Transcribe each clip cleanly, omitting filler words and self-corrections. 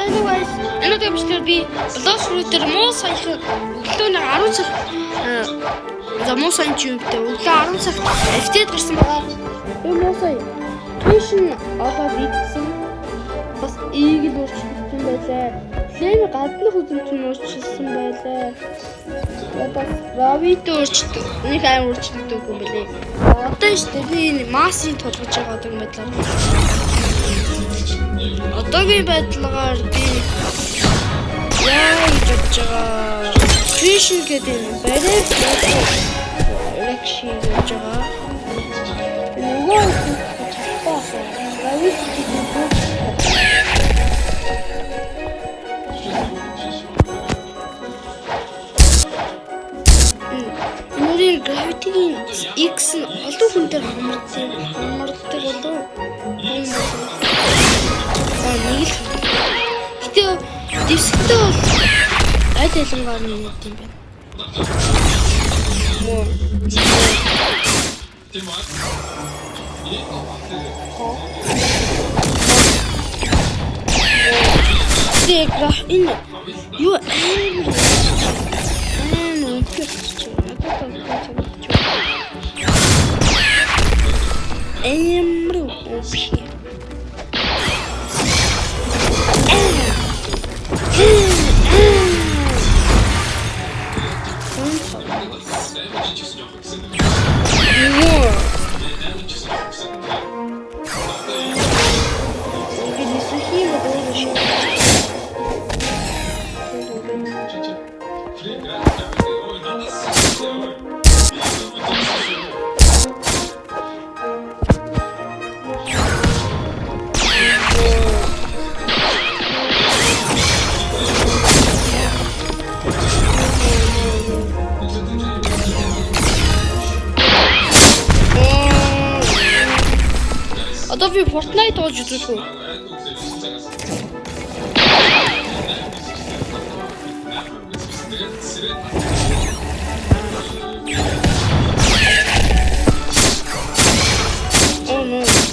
hello guys. Өнөөдөр би Blox Fruit-ээр муу саяхан өглөөний 10 цаг муу сайн ч юм бэ. Өглөө 10 цагт FT-д гарсан байгаа. Би муу сая tuition аваад идсэн. Бас ийг л өөрчлөлтсөн байлаа. Лэм гадны хүзэмж нь өөрчлөлтсөн байлаа. Бас равид өөрчлөлт. Нэг аим өөрчлөлт өгөх юм бэлээ. Одоо шүү дээ би масын толгож байгаа юм байдлаар. Одоогийн байдлаар би яа гэж байгаа tuition гэдэг барай лекшн гэж байгаа. Нөгөө gravity X олон хүн дээр хамардаг болов. Нэг л гэтээ дэвсгтэй бол аль ялангаар нь нэг юм байна. Тэгра энэ юу Одоо би Fortnite болж үзэх үү? Oh no.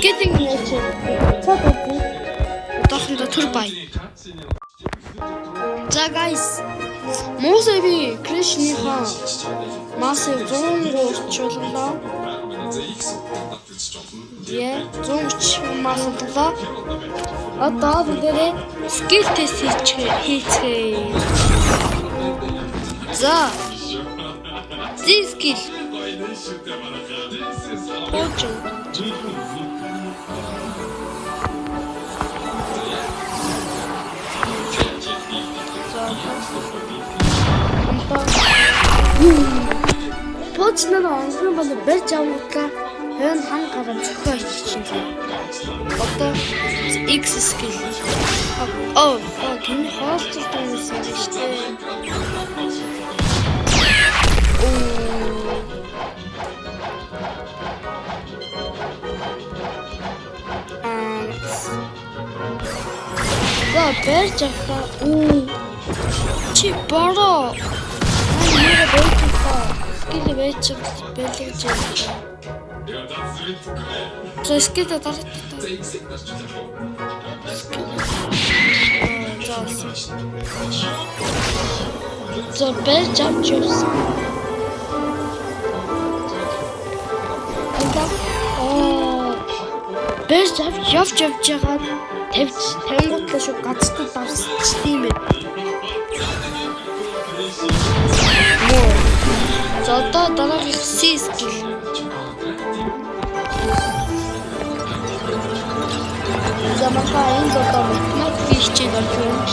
Getting nature. Тохиолдол төр бай. За guys. Мосеби Кришныхаа масыг 100 орчууллаа. Яа, 130 мас боллоо. Одоо бүгдээ skill test хийцгээе. За. Skill. Очоо. Почноо онцгой бол барьж авахлаа хэн хан гараа зөхөө иччихсэн. Одоо X skill. Тэний хоолцолтой байсан шүү дээ. Барьж авах. Чи бороо. Нэр барьж авах. Скил барьж бэлгэж явах. За скил дараад. За барьж авч явсан. Барьж авч яваад тавьж 50 гутлаа шүү гацтад давсчих юм бэ. За одоо дараагийн C skill. За махаа энэ одоо математик хичээл болж байна.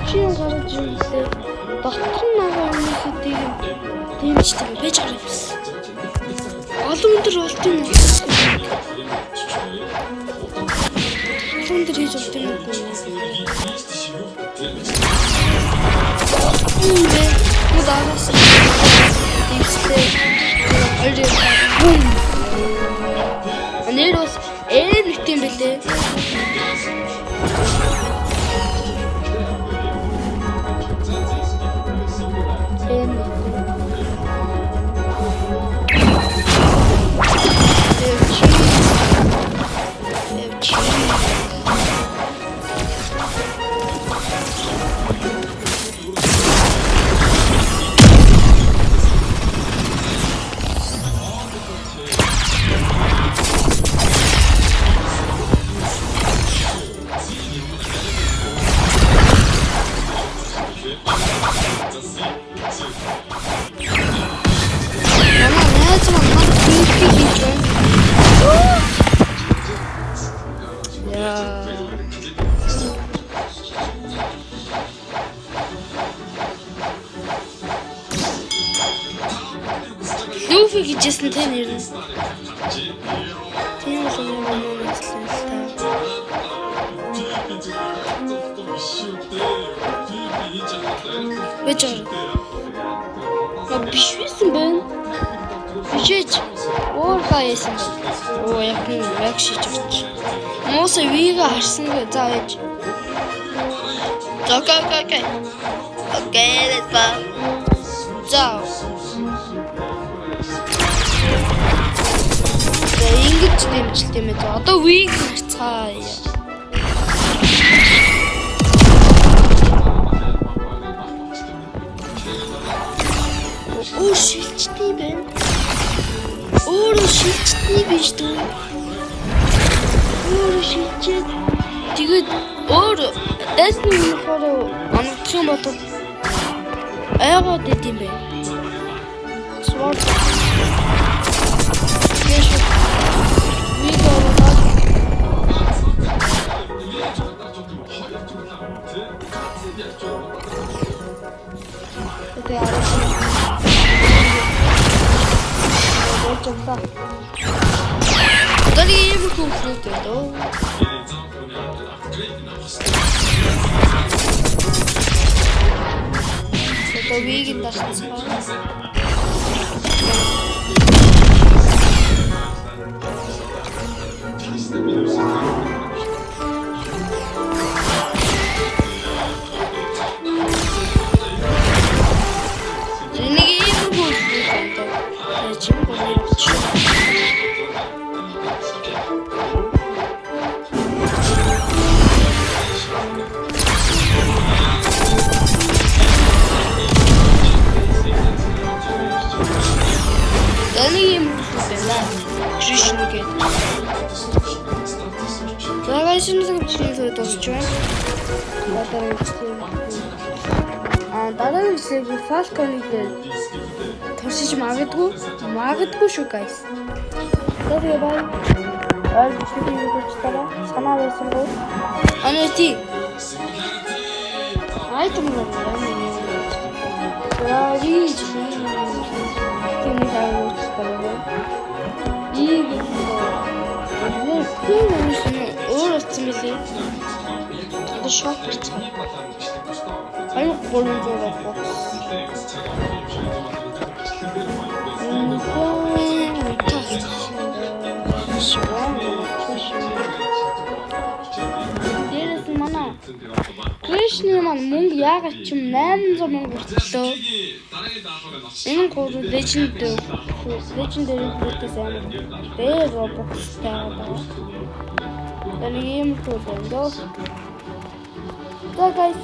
Чи гарч ирсэн. Дотор нагаа хүмүүсийг дэмждэг байж байгаа юм. Олон өндөр болт юм уу? Олон өндөр хийж болт юм уу? Мудараас дэмжтэй. Анер бас нэг юм бэлээ. Люфи гэжсэн тэ нэр нь. Тийм л юм хэлсэн л та. Бэжэр. Биш байсан байна. Бижиж уурхаа яасан. Оо яг нь яг шиж өгч. Моос вига харсан гэ за ээж. Окей. Окей, let's go. За. Ингэж дэмжилт юм ээ. Одоо виг харцгаая. Оо шилчтэй байна. Өөрөө шилчтэй биш дүү. Өөрөө шилчээд тэгээд өөр дайсны юмхаар оногдох юм бол айгаад идэм бэ. Свар. Дали юм конфликт доо. Это вигин дашцгаа. Дараагийн хэсэг Falcon-ыг туршиж магадгүй шүү guys. Тэгээ бай. Арчдын өгчтараа санаа байсан гоо. Анэти. Айтам юм. Рариж. Тэний хариуцлага. Ийг. Өөр утсан мөлий. Одоо шок ирсэн. Аюу болон зураг бокс. Шваа. Legend маань мөнгө яагаад ч юм 800 мөнгө өртөлөө. Энэ гол Legendary Fruit-ээс амар дээр Robux-тай байгаа. Dan ийм тулд дөө. So guys.